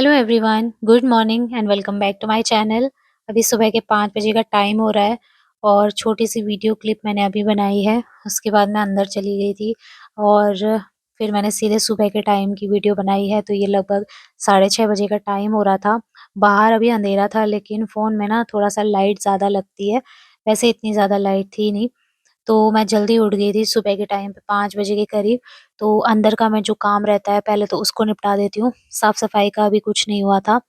Hello everyone, good morning and welcome back to my channel. अभी सुबह के 5 बजे का टाइम हो रहा है और छोटी-सी वीडियो क्लिप मैंने अभी बनाई है। उसके बाद मैं अंदर चली गई थी और फिर मैंने सीधे सुबह के टाइम की वीडियो बनाई है, तो ये लगभग साढ़े 6 बजे का टाइम हो रहा था। बाहर अभी अंधेरा था लेकिन फ़ोन में ना थोड़ा-सा लाइट ज़्यादा लगती है, वैसे इतनी ज़्यादा लाइट थी नहीं। तो मैं जल्दी उठ गई थी सुबह के टाइम पे 5 बजे के करीब। तो अंदर का मैं जो काम रहता है पहले तो उसको निपटा देती हूँ। साफ-सफाई का अभी कुछ नहीं हुआ था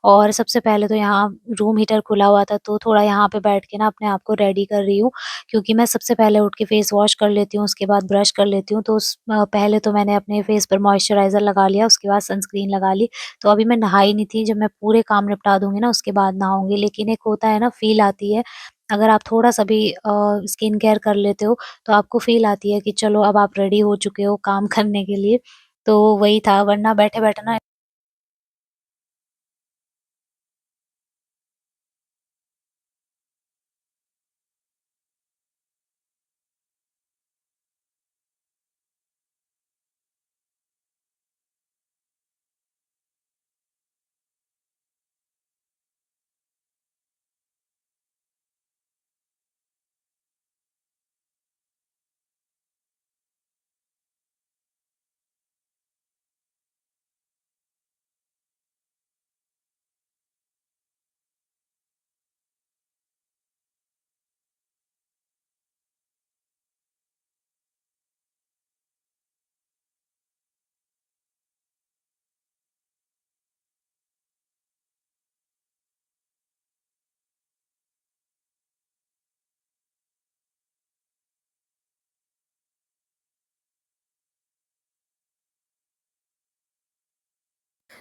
और सबसे पहले तो यहाँ रूम हीटर खुला हुआ था तो थोड़ा यहाँ पे बैठ के ना अपने आप को रेडी कर रही हूँ, क्योंकि मैं सबसे पहले उठ के फेस वॉश कर लेती हूँ, उसके बाद ब्रश कर लेती हूँ। तो पहले तो मैंने अपने फेस पर मॉइस्चराइज़र लगा लिया, उसके बाद सनस्क्रीन लगा ली। तो अभी मैं नहाई नहीं थी, जब मैं पूरे काम निपटा दूँगी ना उसके बाद नहाऊँगी। लेकिन एक होता है ना, फ़ील आती है, अगर आप थोड़ा-सा भी स्किन केयर कर लेते हो, तो आपको फ़ील आती है कि चलो अब आप रेडी हो चुके हो काम करने के लिए। तो वही था, वरना बैठे-बैठे ना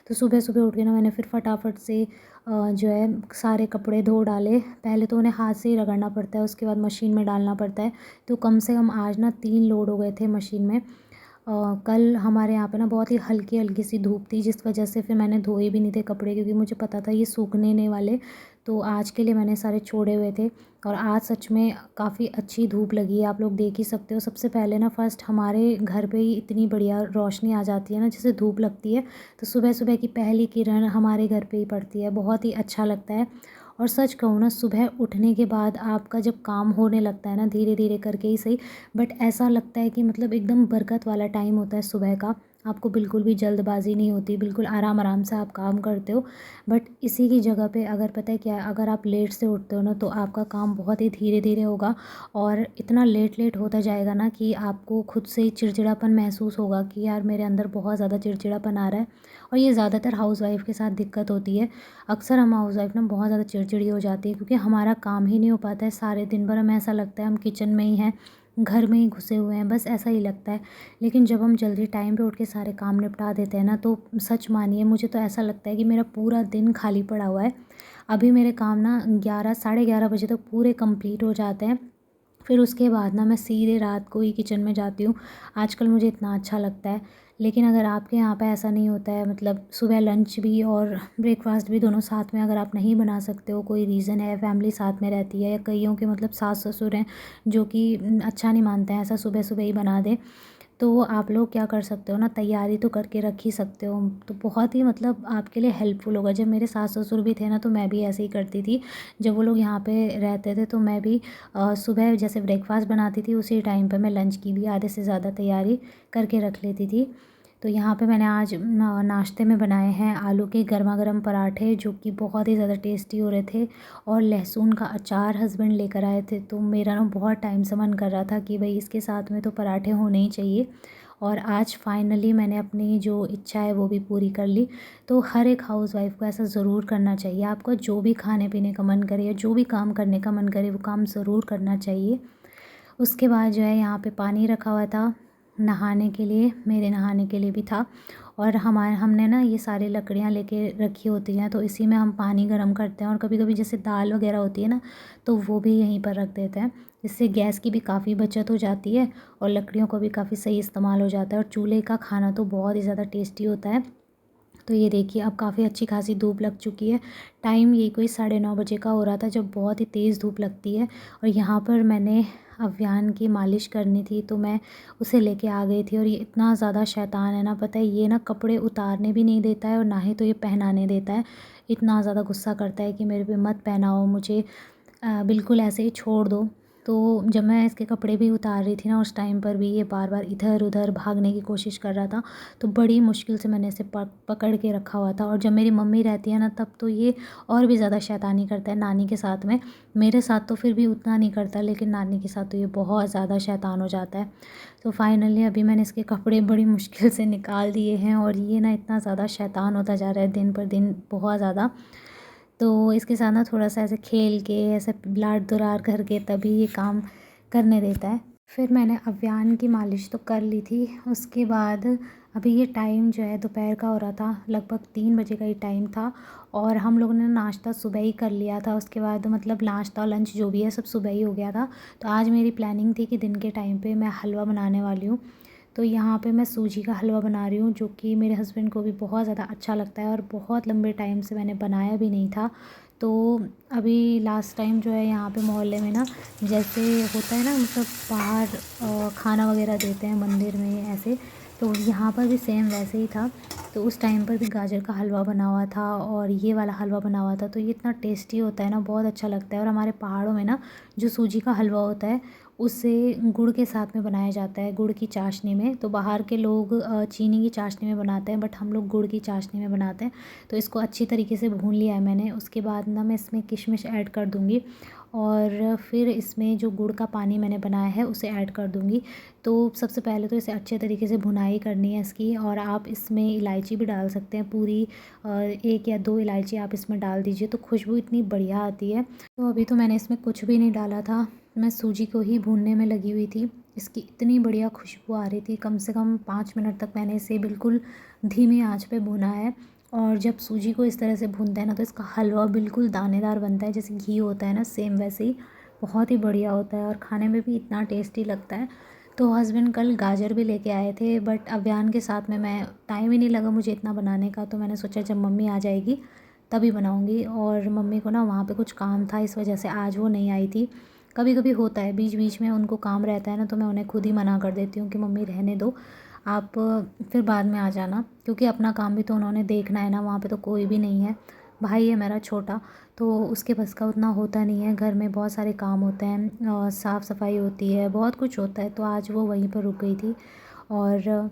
तो सुबह-सुबह उठ के ना मैंने फिर फटाफट से जो है सारे कपड़े धो डाले। पहले तो उन्हें हाथ से ही रगड़ना पड़ता है, उसके बाद मशीन में डालना पड़ता है। तो कम से कम आज ना 3 लोड हो गए थे मशीन में। कल हमारे यहाँ पे ना बहुत ही हल्की-हल्की सी धूप थी, जिस वजह से फिर मैंने धोए भी नहीं थे कपड़े, क्योंकि मुझे पता था ये सूखने नहीं वाले। तो आज के लिए मैंने सारे छोड़े हुए थे और आज सच में काफ़ी अच्छी धूप लगी है, आप लोग देख ही सकते हो। सबसे पहले ना फर्स्ट हमारे घर पे ही इतनी बढ़िया रोशनी आ जाती है ना, जैसे धूप लगती है, तो सुबह-सुबह की पहली किरण हमारे घर पे ही पड़ती है, बहुत ही अच्छा लगता है। और सच कहूँ ना, सुबह उठने के बाद आपका जब काम होने लगता है ना, धीरे-धीरे करके ही सही, बट ऐसा लगता है कि मतलब एकदम बरकत वाला टाइम होता है सुबह का। आपको बिल्कुल भी जल्दबाज़ी नहीं होती, बिल्कुल आराम-आराम से आप काम करते हो। बट इसी की जगह पे अगर पता है क्या है, अगर आप लेट से उठते हो ना, तो आपका काम बहुत ही धीरे-धीरे होगा और इतना लेट-लेट होता जाएगा ना कि आपको खुद से ही चिड़चिड़ापन महसूस होगा कि यार मेरे अंदर बहुत ज़्यादा चिड़चिड़ापन आ रहा है। और ये ज़्यादातर हाउसवाइफ़ के साथ दिक्कत होती है। अक्सर हम हाउसवाइफ़ ना बहुत ज़्यादा चिड़चिड़ी हो जाती है, क्योंकि हमारा काम ही नहीं हो पाता है। सारे दिन भर हमें ऐसा लगता है हम किचन में ही हैं, घर में ही घुसे हुए हैं, बस ऐसा ही लगता है। लेकिन जब हम जल्दी टाइम पे उठ के सारे काम निपटा देते हैं ना, तो सच मानिए मुझे तो ऐसा लगता है कि मेरा पूरा दिन खाली पड़ा हुआ है। अभी मेरे काम ना 11 साढ़े 11 बजे तक पूरे कंप्लीट हो जाते हैं। फिर उसके बाद ना मैं सीधे रात को ही किचन में जाती हूँ। आजकल मुझे इतना अच्छा लगता है। लेकिन अगर आपके यहाँ पे ऐसा नहीं होता है, मतलब सुबह लंच भी और ब्रेकफ़ास्ट भी दोनों साथ में अगर आप नहीं बना सकते हो, कोई रीज़न है, फैमिली साथ में रहती है, या कइयों के मतलब सास-ससुर हैं जो कि अच्छा नहीं मानते हैं ऐसा सुबह-सुबह ही बना दें, तो आप लोग क्या कर सकते हो ना, तैयारी तो करके रख ही सकते हो। तो बहुत ही मतलब आपके लिए हेल्पफुल होगा। जब मेरे सास-ससुर भी थे ना, तो मैं भी ऐसे ही करती थी। जब वो लोग यहाँ पे रहते थे तो मैं भी सुबह जैसे ब्रेकफ़ास्ट बनाती थी, उसी टाइम पे मैं लंच की भी आधे से ज़्यादा तैयारी करके रख लेती थी। तो यहाँ पे मैंने आज नाश्ते में बनाए हैं आलू के गरमा-गरम पराठे, जो कि बहुत ही ज़्यादा टेस्टी हो रहे थे, और लहसुन का अचार हस्बैंड लेकर आए थे। तो मेरा ना बहुत टाइम से मन कर रहा था कि भई इसके साथ में तो पराठे होने ही चाहिए, और आज फाइनली मैंने अपनी जो इच्छा है वो भी पूरी कर ली। तो हर एक हाउसवाइफ़ को ऐसा ज़रूर करना चाहिए। आपका जो भी खाने-पीने का मन करे या जो भी काम करने का मन करे, वो काम ज़रूर करना चाहिए। उसके बाद जो है यहाँ पे पानी रखा हुआ था नहाने के लिए, मेरे नहाने के लिए भी था, और हमने ना ये सारी लकड़ियाँ लेके रखी होती हैं, तो इसी में हम पानी गर्म करते हैं, और कभी-कभी जैसे दाल वगैरह होती है ना, तो वो भी यहीं पर रख देते हैं। इससे गैस की भी काफ़ी बचत हो जाती है और लकड़ियों का भी काफ़ी सही इस्तेमाल हो जाता है, और चूल्हे का खाना तो बहुत ही ज़्यादा टेस्टी होता है। तो ये देखिए अब काफ़ी अच्छी खासी धूप लग चुकी है। टाइम ये कोई 9:30 बजे का हो रहा था जब बहुत ही तेज़ धूप लगती है। और यहाँ पर मैंने अव्यान की मालिश करनी थी तो मैं उसे लेके आ गई थी। और ये इतना ज़्यादा शैतान है ना, पता है, ये ना कपड़े उतारने भी नहीं देता है और ना ही तो ये पहनाने देता है। इतना ज़्यादा गुस्सा करता है कि मेरे पे मत पहनाओ, मुझे बिल्कुल ऐसे ही छोड़ दो। तो जब मैं इसके कपड़े भी उतार रही थी ना, उस टाइम पर भी ये बार-बार इधर-उधर भागने की कोशिश कर रहा था। तो बड़ी मुश्किल से मैंने इसे पकड़ के रखा हुआ था। और जब मेरी मम्मी रहती है ना, तब तो ये और भी ज़्यादा शैतानी करता है नानी के साथ में। मेरे साथ तो फिर भी उतना नहीं करता, लेकिन नानी के साथ तो ये बहुत ज़्यादा शैतान हो जाता है। तो फाइनली अभी मैंने इसके कपड़े बड़ी मुश्किल से निकाल दिए हैं और ये ना इतना ज़्यादा शैतान होता जा रहा है दिन पर दिन, बहुत ज़्यादा। तो इसके साथ ना थोड़ा-सा ऐसे खेल के, ऐसे लाड-दुलार करके तभी ये काम करने देता है। फिर मैंने अव्यान की मालिश तो कर ली थी, उसके बाद अभी ये टाइम जो है दोपहर का हो रहा था, लगभग 3 बजे का ही टाइम था। और हम लोगों ने नाश्ता सुबह ही कर लिया था, उसके बाद मतलब नाश्ता लंच जो भी है सब सुबह ही हो गया था। तो आज मेरी प्लानिंग थी कि दिन के टाइम पे मैं हलवा बनाने वाली हूँ। तो यहाँ पे मैं सूजी का हलवा बना रही हूँ, जो कि मेरे हस्बैंड को भी बहुत ज़्यादा अच्छा लगता है और बहुत लंबे टाइम से मैंने बनाया भी नहीं था। तो अभी लास्ट टाइम जो है यहाँ पे मोहल्ले में ना, जैसे होता है ना, मतलब बाहर खाना वगैरह देते हैं मंदिर में ऐसे, तो यहाँ पर भी सेम वैसे ही था। तो उस टाइम पर भी गाजर का हलवा बना हुआ था और ये वाला हलवा बना हुआ था। तो ये इतना टेस्टी होता है ना, बहुत अच्छा लगता है। और हमारे पहाड़ों में ना जो सूजी का हलवा होता है, उसे गुड़ के साथ में बनाया जाता है, गुड़ की चाशनी में। तो बाहर के लोग चीनी की चाशनी में बनाते हैं, बट हम लोग गुड़ की चाशनी में बनाते हैं। तो इसको अच्छी तरीके से भून लिया है मैंने। उसके बाद ना मैं इसमें किशमिश ऐड कर दूँगी और फिर इसमें जो गुड़ का पानी मैंने बनाया है उसे ऐड कर दूँगी। तो सबसे पहले तो इसे अच्छे तरीके से भुनाई करनी है इसकी। और आप इसमें इलायची भी डाल सकते हैं, पूरी 1 या 2 इलायची आप इसमें डाल दीजिए, तो खुशबू इतनी बढ़िया आती है। तो अभी तो मैंने इसमें कुछ भी नहीं डाला था, मैं सूजी को ही भूनने में लगी हुई थी। इसकी इतनी बढ़िया खुशबू आ रही थी, कम से कम 5 मिनट तक मैंने इसे बिल्कुल धीमी आंच पे भुना है। और जब सूजी को इस तरह से भूनते हैं ना, तो इसका हलवा बिल्कुल दानेदार बनता है, जैसे घी होता है ना, सेम वैसे ही बहुत ही बढ़िया होता है और खाने में भी इतना टेस्टी लगता है। तो हस्बैंड कल गाजर भी लेके आए थे, बट अव्यान के साथ में मैं टाइम ही नहीं लगा मुझे इतना बनाने का। तो मैंने सोचा जब मम्मी आ जाएगी तभी बनाऊँगी। और मम्मी को ना वहाँ पे कुछ काम था, इस वजह से आज वो नहीं आई थी। कभी कभी होता है, बीच बीच में उनको काम रहता है ना, तो मैं उन्हें खुद ही मना कर देती हूँ कि मम्मी रहने दो, आप फिर बाद में आ जाना। क्योंकि अपना काम भी तो उन्होंने देखना है ना, वहाँ पे तो कोई भी नहीं है। भाई है मेरा छोटा, तो उसके बस का उतना होता नहीं है, घर में बहुत सारे काम होते हैं और साफ़ सफाई होती है, बहुत कुछ होता है। तो आज वो वहीं पर रुक गई थी। और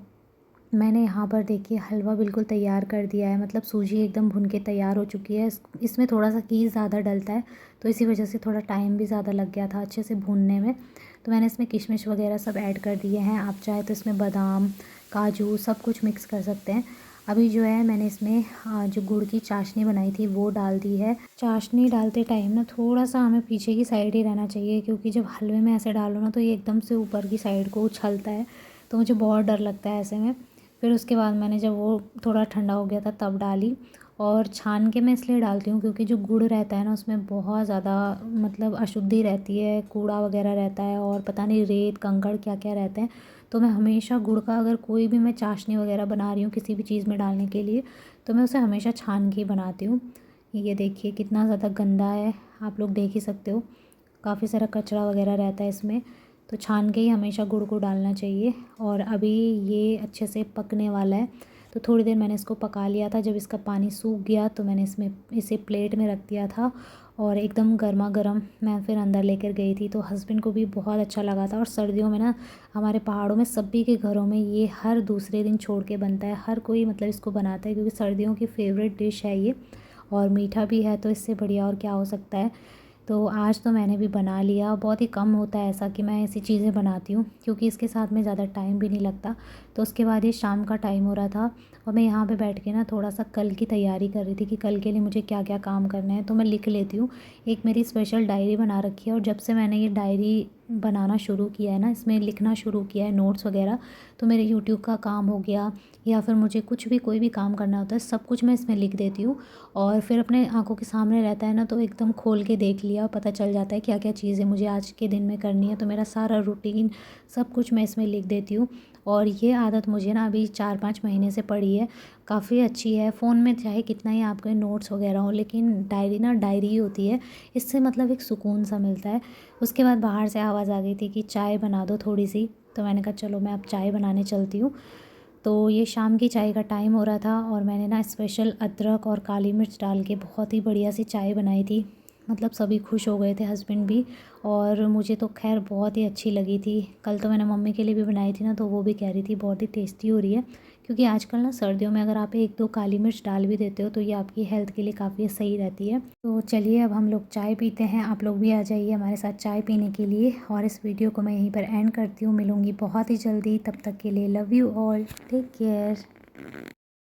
मैंने यहाँ पर देखिए हलवा बिल्कुल तैयार कर दिया है, मतलब सूजी एकदम भुन के तैयार हो चुकी है। इसमें थोड़ा सा घी ज़्यादा डलता है, तो इसी वजह से थोड़ा टाइम भी ज़्यादा लग गया था अच्छे से भूनने में। तो मैंने इसमें किशमिश वगैरह सब ऐड कर दिए हैं, आप चाहे तो इसमें बादाम, काजू सब कुछ मिक्स कर सकते हैं। अभी जो है मैंने इसमें जो गुड़ की चाशनी बनाई थी वो डाल दी है। चाशनी डालते टाइम ना थोड़ा सा हमें पीछे की साइड ही रहना चाहिए, क्योंकि जब हलवे में ऐसे डालो ना, तो ये एकदम से ऊपर की साइड को उछलता है। तो मुझे बहुत डर लगता है ऐसे में। फिर उसके बाद मैंने जब वो थोड़ा ठंडा हो गया था तब डाली। और छान के मैं इसलिए डालती हूँ क्योंकि जो गुड़ रहता है ना, उसमें बहुत ज़्यादा मतलब अशुद्धि रहती है, कूड़ा वगैरह रहता है और पता नहीं रेत कंकड़ क्या क्या रहते हैं। तो मैं हमेशा गुड़ का, अगर कोई भी मैं चाशनी वगैरह बना रही हूँ किसी भी चीज़ में डालने के लिए, तो मैं उसे हमेशा छान के ही बनाती हूँ। ये देखिए कितना ज़्यादा गंदा है, आप लोग देख ही सकते हो, काफ़ी सारा कचरा वगैरह रहता है इसमें। तो छान के ही हमेशा गुड़ को डालना चाहिए। और अभी ये अच्छे से पकने वाला है, तो थोड़ी देर मैंने इसको पका लिया था। जब इसका पानी सूख गया तो मैंने इसे प्लेट में रख दिया था और एकदम गर्मा गर्म मैं फिर अंदर लेकर गई थी। तो हस्बैंड को भी बहुत अच्छा लगा था। और सर्दियों में ना हमारे पहाड़ों में सभी के घरों में ये हर दूसरे दिन छोड़ के बनता है, हर कोई मतलब इसको बनाता है, क्योंकि सर्दियों की फेवरेट डिश है ये। और मीठा भी है, तो इससे बढ़िया और क्या हो सकता है। तो आज तो मैंने भी बना लिया। बहुत ही कम होता है ऐसा कि मैं ऐसी चीज़ें बनाती हूँ, क्योंकि इसके साथ में ज़्यादा टाइम भी नहीं लगता। तो उसके बाद ये शाम का टाइम हो रहा था और मैं यहाँ पे बैठ के ना थोड़ा सा कल की तैयारी कर रही थी कि कल के लिए मुझे क्या क्या काम करने हैं। तो मैं लिख लेती हूँ, एक मेरी स्पेशल डायरी बना रखी है। और जब से मैंने ये डायरी बनाना शुरू किया है ना, इसमें लिखना शुरू किया है नोट्स वगैरह, तो मेरे यूट्यूब का काम हो गया या फिर मुझे कुछ भी कोई भी काम करना होता है, सब कुछ मैं इसमें लिख देती हूँ। और फिर अपने आंखों के सामने रहता है ना, तो एकदम खोल के देख लिया, पता चल जाता है क्या क्या चीज़ें मुझे आज के दिन में करनी है। तो मेरा सारा रूटीन सब कुछ मैं इसमें लिख देती हूँ। और ये आदत मुझे ना अभी 4-5 महीने से पड़ी है। काफ़ी अच्छी है। फ़ोन में चाहे कितना ही आपके नोट्स वगैरह हो, लेकिन डायरी ना डायरी ही होती है। इससे मतलब एक सुकून सा मिलता है। उसके बाद बाहर से आवाज़ आ गई थी कि चाय बना दो थोड़ी सी, तो मैंने कहा चलो मैं अब चाय बनाने चलती हूँ। तो ये शाम की चाय का टाइम हो रहा था और मैंने ना स्पेशल अदरक और काली मिर्च डाल के बहुत ही बढ़िया सी चाय बनाई थी। मतलब सभी खुश हो गए थे, हस्बैंड भी, और मुझे तो खैर बहुत ही अच्छी लगी थी। कल तो मैंने मम्मी के लिए भी बनाई थी ना, तो वो भी कह रही थी बहुत ही टेस्टी हो रही है। क्योंकि आजकल ना सर्दियों में अगर आप 1-2 काली मिर्च डाल भी देते हो तो ये आपकी हेल्थ के लिए काफ़ी सही रहती है। तो चलिए अब हम लोग चाय पीते हैं। आप लोग भी आ जाइए हमारे साथ चाय पीने के लिए, और इस वीडियो को मैं यहीं पर एंड करती हूँ। मिलूँगी बहुत ही जल्दी, तब तक के लिए love you all, take care.